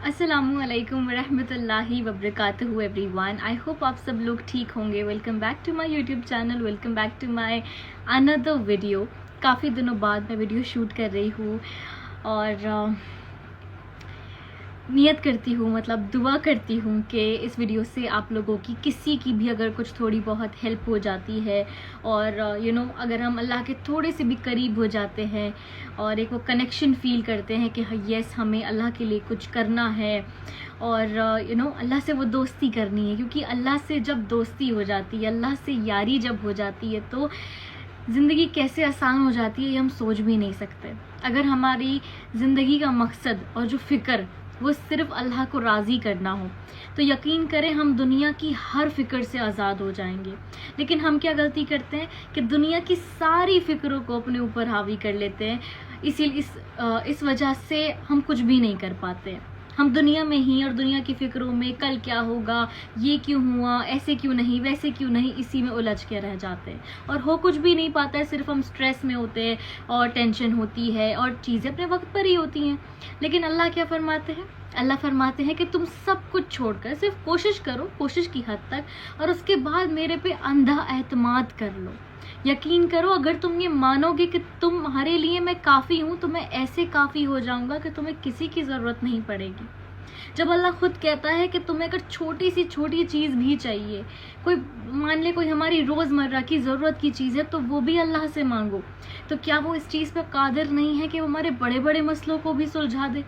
अस्सलाम वालेकुम वरहमतुल्लाहि वबरकातुहू एवरीवन। आई होप आप सब लोग ठीक होंगे। Welcome back to my YouTube channel, welcome back to my another video. काफ़ी दिनों बाद मैं वीडियो शूट कर रही हूँ और नियत करती हूँ, मतलब दुआ करती हूँ कि इस वीडियो से आप लोगों की किसी की भी अगर कुछ थोड़ी बहुत हेल्प हो जाती है और अगर हम अल्लाह के थोड़े से भी करीब हो जाते हैं और एक वो कनेक्शन फील करते हैं कि यस हमें अल्लाह के लिए कुछ करना है और अल्लाह से वो दोस्ती करनी है, क्योंकि अल्लाह से जब दोस्ती हो जाती है, अल्लाह से यारी जब हो जाती है तो ज़िंदगी कैसे आसान हो जाती है ये हम सोच भी नहीं सकते। अगर हमारी ज़िंदगी का मकसद और जो फ़िक्र वो सिर्फ अल्लाह को राज़ी करना हो तो यकीन करें हम दुनिया की हर फ़िक्र से आज़ाद हो जाएंगे। लेकिन हम क्या गलती करते हैं कि दुनिया की सारी फ़िक्रों को अपने ऊपर हावी कर लेते हैं। इस वजह से हम कुछ भी नहीं कर पाते हैं। हम दुनिया में ही और दुनिया की फ़िक्रों में कल क्या होगा, ये क्यों हुआ, ऐसे क्यों नहीं, वैसे क्यों नहीं, इसी में उलझ के रह जाते हैं और हो कुछ भी नहीं पाता है। सिर्फ हम स्ट्रेस में होते हैं और टेंशन होती है और चीज़ें अपने वक्त पर ही होती हैं। लेकिन अल्लाह क्या फरमाते हैं? अल्लाह फरमाते हैं कि तुम सब कुछ छोड़कर सिर्फ कोशिश करो, कोशिश की हद तक, और उसके बाद मेरे पे अंधा एतमाद कर लो। यकीन करो, अगर तुम ये मानोगे कि तुम्हारे लिए मैं काफ़ी हूँ तो मैं ऐसे काफ़ी हो जाऊँगा कि तुम्हें किसी की ज़रूरत नहीं पड़ेगी। जब अल्लाह खुद कहता है कि तुम्हें अगर छोटी सी छोटी चीज़ भी चाहिए, कोई मान ले कोई हमारी रोज़मर्रा की ज़रूरत की चीज़ है, तो वो भी अल्लाह से मांगो, तो क्या वो इस चीज़ पर कादिर नहीं है कि वो हमारे बड़े बड़े मसलों को भी सुलझा दे?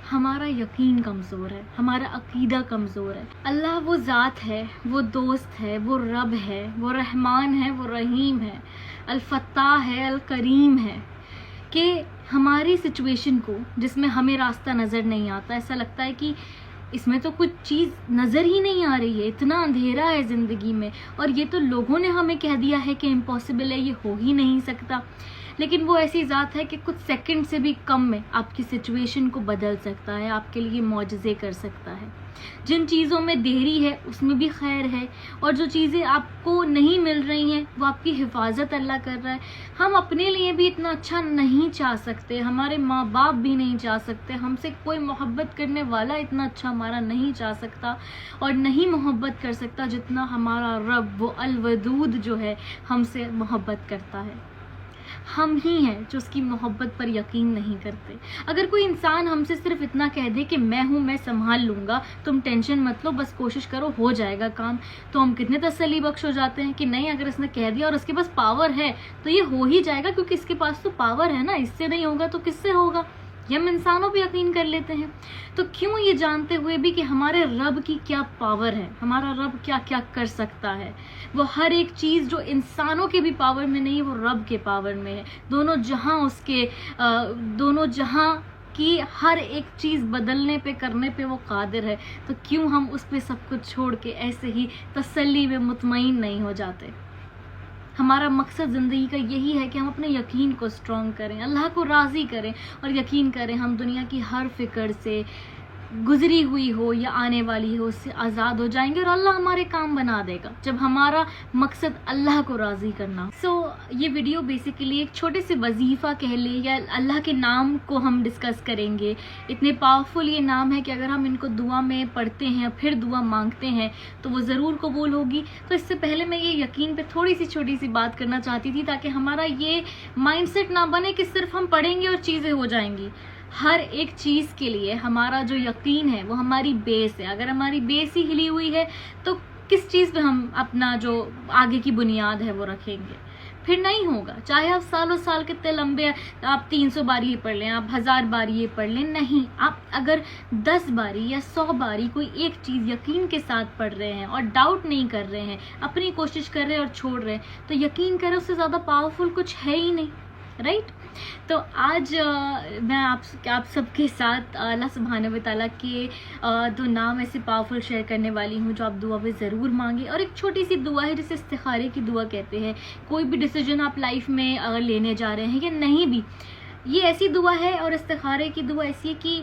हमारा यकीन कमज़ोर है, हमारा अकीदा कमज़ोर है। अल्लाह वो ज़ात है, वो दोस्त है, वो रब है, वो रहमान है, वो रहीम है, अल-फत्ताह है, अल-करीम है, कि हमारी सिचुएशन को जिसमें हमें रास्ता नज़र नहीं आता, ऐसा लगता है कि इसमें तो कुछ चीज़ नज़र ही नहीं आ रही है, इतना अंधेरा है ज़िंदगी में और ये तो लोगों ने हमें कह दिया है कि इम्पॉसिबल है, ये हो ही नहीं सकता। लेकिन वो ऐसी ज़ात है कि कुछ सेकंड से भी कम में आपकी सिचुएशन को बदल सकता है, आपके लिए मौजज़े कर सकता है। जिन चीज़ों में देरी है उसमें भी खैर है, और जो चीज़ें आपको नहीं मिल रही हैं वो आपकी हिफाजत अल्लाह कर रहा है। हम अपने लिए भी इतना अच्छा नहीं चाह सकते, हमारे माँ बाप भी नहीं चाह सकते, हमसे कोई मोहब्बत करने वाला इतना अच्छा हमारा नहीं चाह सकता और नहीं मोहब्बत कर सकता जितना हमारा रब, वो अल-वदूद जो है, हमसे मोहब्बत करता है। हम ही हैं जो उसकी मोहब्बत पर यकीन नहीं करते। अगर कोई इंसान हमसे सिर्फ इतना कह दे कि मैं हूँ, मैं संभाल लूँगा, तुम टेंशन मत लो, बस कोशिश करो, हो जाएगा काम, तो हम कितने तसल्ली बख्श हो जाते हैं कि नहीं, अगर इसने कह दिया और उसके पास पावर है तो ये हो ही जाएगा, क्योंकि इसके पास तो पावर है ना, इससे नहीं होगा तो किससे होगा। ये हम इंसानों पे यकीन कर लेते हैं। तो क्यों ये जानते हुए भी कि हमारे रब की क्या पावर है, हमारा रब क्या क्या कर सकता है, वो हर एक चीज़ जो इंसानों के भी पावर में नहीं है वो रब के पावर में है। दोनों जहां की हर एक चीज़ बदलने पे, करने पे वो कादिर है। तो क्यों हम उस पे सब कुछ छोड़ के ऐसे ही तसल्ली में मुतमईन नहीं हो जाते? हमारा मकसद ज़िंदगी का यही है कि हम अपने यकीन को स्ट्रॉन्ग करें, अल्लाह को राज़ी करें और यकीन करें हम दुनिया की हर फ़िक्र से, गुजरी हुई हो या आने वाली हो, उससे आज़ाद हो जाएंगे और अल्लाह हमारे काम बना देगा जब हमारा मकसद अल्लाह को राज़ी करना। ये वीडियो बेसिकली एक छोटे से वजीफ़ा कह ले या अल्लाह के नाम को हम डिस्कस करेंगे। इतने पावरफुल ये नाम है कि अगर हम इनको दुआ में पढ़ते हैं फिर दुआ मांगते हैं तो वो ज़रूर कबूल होगी। तो इससे पहले मैं ये यकीन पे थोड़ी सी छोटी सी बात करना चाहती थी, ताकि हमारा ये माइंडसेट ना बने कि सिर्फ हम पढ़ेंगे और चीज़ें हो जाएंगी। हर एक चीज़ के लिए हमारा जो यकीन है वो हमारी बेस है। अगर हमारी बेस ही हिली हुई है तो किस चीज़ पे हम अपना जो आगे की बुनियाद है वो रखेंगे? फिर नहीं होगा। चाहे आप सालों साल कितने लंबे, आप 300 बार ये पढ़ लें, आप 1000 बार ये पढ़ लें, नहीं, आप अगर 10 बारी या 100 बारी कोई एक चीज़ यकीन के साथ पढ़ रहे हैं और डाउट नहीं कर रहे हैं, अपनी कोशिश कर रहे हैं और छोड़ रहे हैं, तो यकीन करें उससे ज़्यादा पावरफुल कुछ है ही नहीं, राइट? तो आज मैं आप सबके साथ अल्लाह सुब्हानहू व तआला के दो नाम ऐसे पावरफुल शेयर करने वाली हूँ जो आप दुआ में ज़रूर मांगे। और एक छोटी सी दुआ है जिसे इस्तिखारे की दुआ कहते हैं। कोई भी डिसीजन आप लाइफ में अगर लेने जा रहे हैं या नहीं भी, ये ऐसी दुआ है और इस्तिखारे की दुआ ऐसी है कि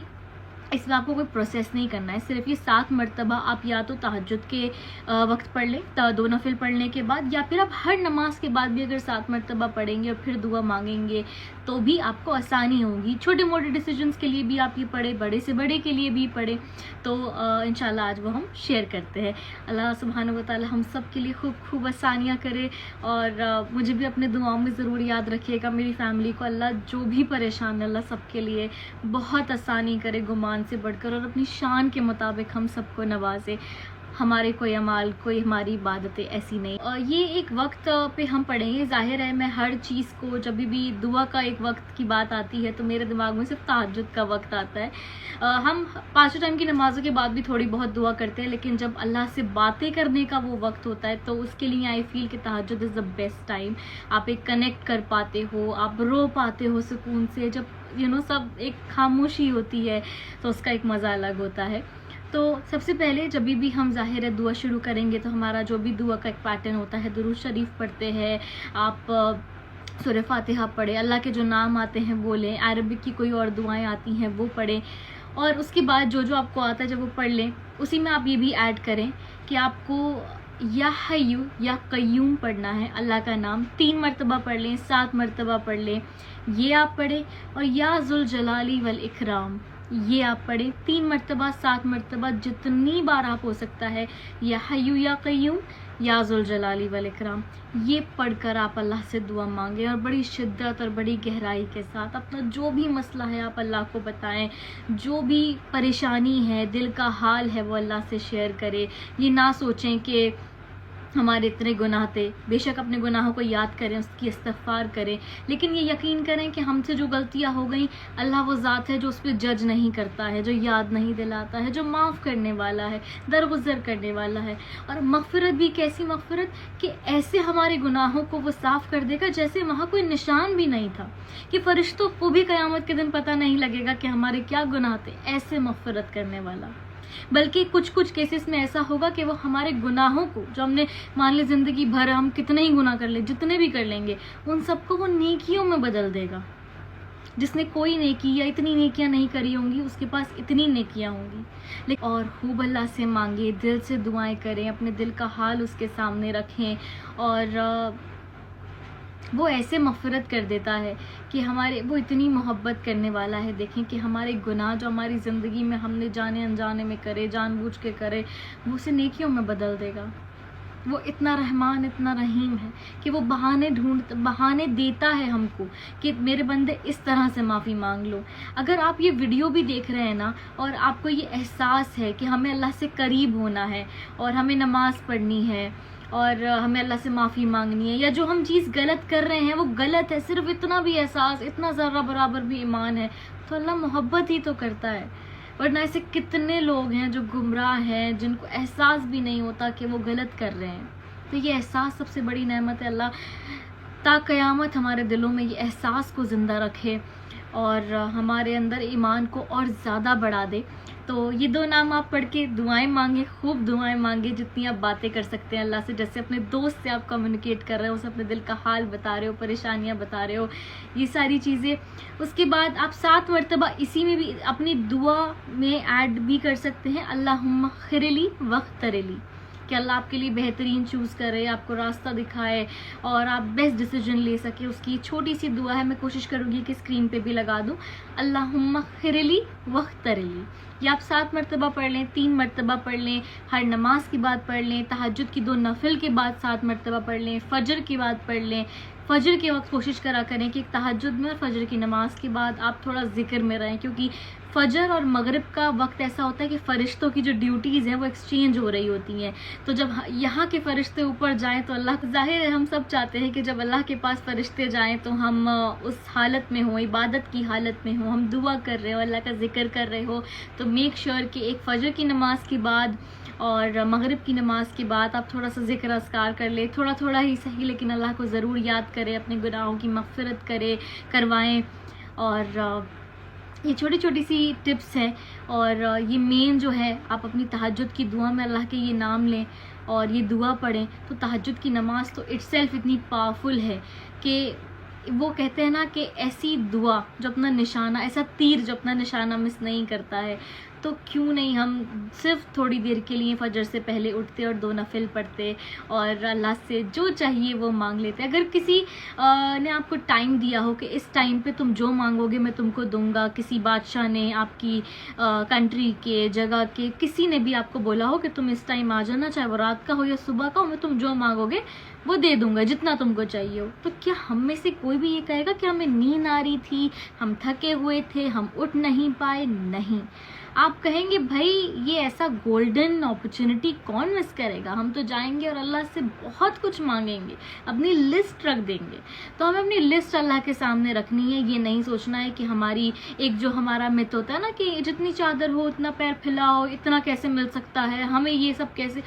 इसमें आपको कोई प्रोसेस नहीं करना है, सिर्फ ये 7 मरतबा आप या तो तहज्जुद के वक्त पढ़ लें 2 नफिल पढ़ने के बाद, या फिर आप हर नमाज के बाद भी अगर 7 मरतबा पढ़ेंगे और फिर दुआ मांगेंगे तो भी आपको आसानी होगी। छोटे मोटे डिसीजंस के लिए भी आप ये पढ़े, बड़े से बड़े के लिए भी पढ़े। तो इंशाल्लाह आज वो हम शेयर करते हैं। अल्लाह सुब्हानहू व तआला हम सब के लिए खूब खूब आसानियाँ करे, और मुझे भी अपने दुआओं में ज़रूर याद रखिएगा। मेरी फैमिली को अल्लाह जो भी परेशान है अल्लाह सबके लिए बहुत आसानी करे, गुमान से बढ़कर, और अपनी शान के मुताबिक हम सबको नवाजे। हमारे कोई अमाल, कोई हमारी इबादतें ऐसी नहीं। और ये एक वक्त पे हम पढ़ेंगे। ज़ाहिर है मैं हर चीज़ को, जब भी दुआ का एक वक्त की बात आती है तो मेरे दिमाग में सिर्फ तहज्जुद का वक्त आता है। हम 5 टाइम की नमाज़ों के बाद भी थोड़ी बहुत दुआ करते हैं, लेकिन जब अल्लाह से बातें करने का वो वक्त होता है तो उसके लिए आई फील कि तहज्जुद इज़ द बेस्ट टाइम। आप एक कनेक्ट कर पाते हो, आप रो पाते हो सुकून से। जब सब एक खामोशी होती है तो उसका एक मज़ा अलग होता है। तो सबसे पहले जब भी हम ज़ाहिर है दुआ शुरू करेंगे तो हमारा जो भी दुआ का एक पैटर्न होता है, दुरूद शरीफ पढ़ते हैं, आप सूरह फातिहा पढ़े, अल्लाह के जो नाम आते हैं वो लें, अरबिक की कोई और दुआएं आती हैं वो पढ़ें, और उसके बाद जो जो आपको आता है जब वो पढ़ लें उसी में आप ये भी ऐड करें कि आपको या हय्यू या कय्यूम पढ़ना है। अल्लाह का नाम 3 मरतबा पढ़ लें, 7 मरतबा पढ़ लें, ये आप पढ़ें। और या ज़ुल जलाली वल इकराम, ये आप पढ़ें 3 मरतबा, 7 मरतबा, जितनी बार आप हो सकता है। या हय्यू या कय्यूम, या ज़ुल जलाली वल इकराम, ये पढ़कर आप अल्लाह से दुआ मांगें, और बड़ी शिद्दत और बड़ी गहराई के साथ अपना जो भी मसला है आप अल्लाह को बताएं। जो भी परेशानी है, दिल का हाल है, वो अल्लाह से शेयर करें। ये ना सोचें कि हमारे इतने गुनाह थे। बेशक अपने गुनाहों को याद करें, उसकी इस्तग़फ़ार करें, लेकिन ये यकीन करें कि हमसे जो गलतियां हो गई, अल्लाह वो ज़ात है जो उस पर जज नहीं करता है, जो याद नहीं दिलाता है, जो माफ़ करने वाला है, दरगुजर करने वाला है। और मग़फ़िरत भी कैसी मग़फ़िरत कि ऐसे हमारे गुनाहों को वो साफ़ कर देगा जैसे वहाँ कोई निशान भी नहीं था, कि फ़रिश्तों को भी क़यामत के दिन पता नहीं लगेगा कि हमारे क्या गुनाह थे। ऐसे मग़फ़िरत करने वाला। बल्कि कुछ कुछ केसेस में ऐसा होगा कि वो हमारे गुनाहों को, जो हमने मान ली ज़िंदगी भर हम कितने ही गुनाह कर ले, जितने भी कर लेंगे, उन सबको वो नेकियों में बदल देगा। जिसने कोई नेकी या इतनी नेकियां नहीं करी होंगी, उसके पास इतनी नेकियां होंगी। लेकिन और खूब अल्लाह से मांगे, दिल से दुआएं करें, अपने दिल का हाल उसके सामने रखें, और वो ऐसे मग़फ़िरत कर देता है कि वो इतनी मोहब्बत करने वाला है। देखें कि हमारे गुनाह जो हमारी ज़िंदगी में हमने जाने अनजाने में करे, जानबूझ के करे, वो उसे नेकियों में बदल देगा। वो इतना रहमान, इतना रहीम है कि वो बहाने देता है हमको कि मेरे बंदे इस तरह से माफ़ी मांग लो। अगर आप ये वीडियो भी देख रहे हैं ना, और आपको ये एहसास है कि हमें अल्लाह से करीब होना है, और हमें नमाज़ पढ़नी है, और हमें अल्लाह से माफ़ी मांगनी है, या जो हम चीज़ गलत कर रहे हैं वो गलत है, सिर्फ इतना भी एहसास, इतना ज़र्रा बराबर भी ईमान है, तो अल्लाह मोहब्बत ही तो करता है। वरना ऐसे कितने लोग हैं जो गुमराह हैं, जिनको एहसास भी नहीं होता कि वो गलत कर रहे हैं। तो ये एहसास सबसे बड़ी नेमत है। अल्लाह ता क़यामत हमारे दिलों में ये एहसास को ज़िंदा रखे, और हमारे अंदर ईमान को और ज़्यादा बढ़ा दे। तो ये 2 नाम आप पढ़ के दुआएं मांगे, खूब दुआएं मांगे, जितनी आप बातें कर सकते हैं अल्लाह से। जैसे अपने दोस्त से आप कम्युनिकेट कर रहे हो, उसे अपने दिल का हाल बता रहे हो, परेशानियां बता रहे हो, ये सारी चीज़ें। उसके बाद आप 7 मरतबा इसी में भी अपनी दुआ में ऐड भी कर सकते हैं, अल्लाहुम्मा खिरली वख्तरली, कि अल्लाह आपके लिए बेहतरीन चूज़ करे, आपको रास्ता दिखाए, और आप बेस्ट डिसीजन ले सके। उसकी छोटी सी दुआ है, मैं कोशिश करूँगी कि स्क्रीन पे भी लगा दूँ, अल्लाहुम्मा खिरली वख्तरली। या आप 7 मरतबा पढ़ लें, 3 मरतबा पढ़ लें, हर नमाज के बाद पढ़ लें, तहज्जुद की 2 नफिल के बाद 7 मरतबा पढ़ लें, फ़जर के बाद पढ़ लें। फ़जर के वक्त कोशिश करा करें कि तहज्जुद में और फ़जर की नमाज के बाद आप थोड़ा ज़िक्र में रहें, क्योंकि फ़जर और मगरिब का वक्त ऐसा होता है कि फ़रिश्तों की जो ड्यूटीज़ हैं वो एक्सचेंज हो रही होती हैं। तो जब यहाँ के फ़रिश्ते ऊपर जाएं तो अल्लाह, ज़ाहिर है हम सब चाहते हैं कि जब अल्लाह के पास फ़रिश्ते जाएं तो हम उस हालत में हों, इबादत की हालत में हों, हम दुआ कर रहे हो, अल्लाह का ज़िक्र कर रहे हो। तो मेक श्योर कि एक फ़जर की नमाज के बाद और मगरिब की नमाज के बाद आप थोड़ा सा ज़िक्र अस्कार कर ले, थोड़ा थोड़ा ही सही, लेकिन अल्लाह को ज़रूर याद करें, अपने गुनाहों की मग़फ़िरत करवाएं। और ये छोटी छोटी सी टिप्स हैं, और ये मेन जो है, आप अपनी तहज्जुद की दुआ में अल्लाह के ये नाम लें और ये दुआ पढ़ें। तो तहज्जुद की नमाज़ तो इटसेल्फ इतनी पावरफुल है कि وہ کہتے ہیں نا کہ ایسی دعا جو اپنا نشانہ، ایسا تیر جو اپنا نشانہ مس نہیں کرتا ہے، تو کیوں نہیں ہم صرف تھوڑی دیر کے لیے فجر سے پہلے اٹھتے اور 2 نفل پڑھتے اور اللہ سے جو چاہیے وہ مانگ لیتے. اگر کسی نے آپ کو ٹائم دیا ہو کہ اس ٹائم پہ تم جو مانگو گے میں تم کو دوں گا، کسی بادشاہ نے، آپ کی کنٹری کے، جگہ کے کسی نے بھی آپ کو بولا ہو کہ تم اس ٹائم آ جانا، چاہے وہ رات کا ہو یا صبح کا ہو، میں تم جو مانگو گے وہ دے دوں گا جتنا تم کو چاہیے ہو، تو کیا ہم میں سے کوئی بھی یہ کہے گا کہ ہمیں نیند آ رہی تھی، ہم تھکے ہوئے تھے، ہم اٹھ نہیں پائے؟ نہیں. آپ کہیں گے بھائی یہ ایسا گولڈن اپرچونٹی کون مس کرے گا، ہم تو جائیں گے اور اللہ سے بہت کچھ مانگیں گے، اپنی لسٹ رکھ دیں گے. تو ہمیں اپنی لسٹ اللہ کے سامنے رکھنی ہے. یہ نہیں سوچنا ہے کہ ہماری ایک جو ہمارا مت ہوتا ہے نا کہ جتنی چادر ہو اتنا پیر پھیلاؤ، اتنا کیسے مل سکتا ہے، ہمیں یہ سب کیسے،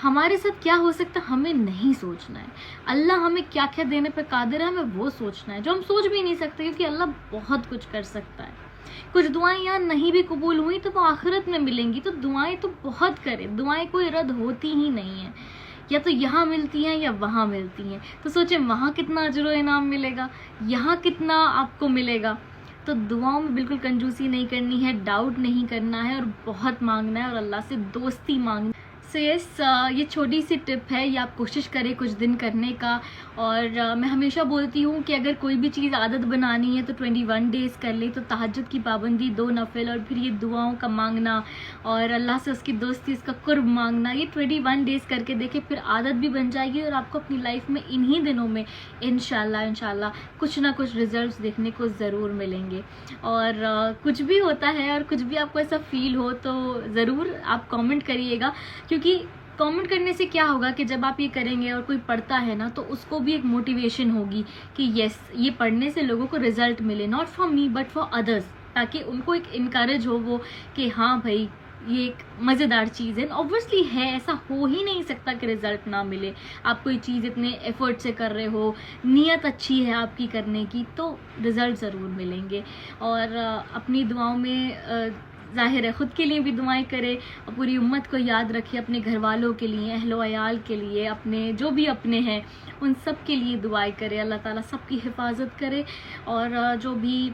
ہمارے ساتھ کیا ہو سکتا ہے ہمیں نہیں سوچنا ہے. اللہ ہمیں کیا کیا دینے پہ قادر ہے ہمیں وہ سوچنا ہے، جو ہم سوچ بھی نہیں سکتے، کیونکہ اللہ بہت کچھ کر سکتا ہے. کچھ دعائیں یہاں نہیں بھی قبول ہوئی تو وہ آخرت میں ملیں گی. تو دعائیں تو بہت کریں، دعائیں کوئی رد ہوتی ہی نہیں ہیں، یا تو یہاں ملتی ہیں یا وہاں ملتی ہیں. تو سوچیں وہاں کتنا اجر و انعام ملے گا، یہاں کتنا آپ کو ملے گا. تو دعاؤں میں بالکل کنجوسی نہیں کرنی ہے، ڈاؤٹ نہیں کرنا ہے، اور بہت مانگنا ہے اور اللہ سے دوستی مانگنا. سو یس، یہ چھوٹی سی ٹپ ہے، یہ آپ کوشش کریں کچھ دن کرنے کا. اور میں ہمیشہ بولتی ہوں کہ اگر کوئی بھی چیز عادت بنانی ہے تو 21 ڈیز کر لیں. تو تہجد کی پابندی، 2 نفل، اور پھر یہ دعاؤں کا مانگنا اور اللہ سے اس کی دوستی، اس کا قرب مانگنا، یہ 21 ڈیز کر کے دیکھیں، پھر عادت بھی بن جائے گی اور آپ کو اپنی لائف میں انہی دنوں میں انشاءاللہ کچھ نہ کچھ ریزلٹس دیکھنے کو ضرور ملیں گے. اور کچھ بھی ہوتا ہے اور کچھ بھی آپ کو ایسا فیل ہو تو ضرور آپ کامنٹ کریے گا، کیونکہ کامنٹ کرنے سے کیا ہوگا کہ جب آپ یہ کریں گے اور کوئی پڑھتا ہے نا تو اس کو بھی ایک موٹیویشن ہوگی کہ یس یہ پڑھنے سے لوگوں کو رزلٹ ملے، not for me but for others, تاکہ ان کو ایک انکریج ہو وہ کہ ہاں بھائی یہ ایک مزیدار چیز ہے. اوبویسلی ہے، ایسا ہو ہی نہیں سکتا کہ رزلٹ نہ ملے. آپ کوئی چیز اتنے ایفرٹ سے کر رہے ہو، نیت اچھی ہے آپ کی کرنے کی، تو رزلٹ ضرور ملیں گے. اور اپنی دعاؤں میں ظاہر ہے خود کے لیے بھی دعائیں کرے اور پوری امت کو یاد رکھے، اپنے گھر والوں کے لیے، اہل و عیال کے لیے، اپنے جو بھی اپنے ہیں ان سب کے لیے دعائیں کرے. اللہ تعالیٰ سب کی حفاظت کرے، اور جو بھی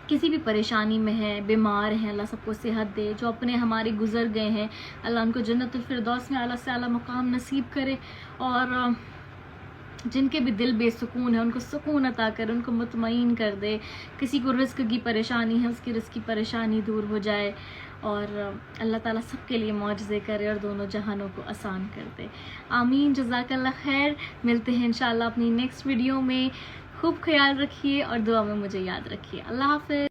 کسی بھی پریشانی میں ہے، بیمار ہیں، اللہ سب کو صحت دے. جو اپنے ہمارے گزر گئے ہیں اللہ ان کو جنت الفردوس میں اعلیٰ سے اعلیٰ مقام نصیب کرے، اور جن کے بھی دل بے سکون ہے ان کو سکون عطا کر، ان کو مطمئن کر دے. کسی کو رزق کی پریشانی ہے اس کی رزق کی پریشانی دور ہو جائے، اور اللہ تعالیٰ سب کے لیے معجزے کرے اور دونوں جہانوں کو آسان کر دے. آمین. جزاک اللہ خیر. ملتے ہیں انشاءاللہ اپنی نیکسٹ ویڈیو میں. خوب خیال رکھیے اور دعا میں مجھے یاد رکھیے. اللہ حافظ.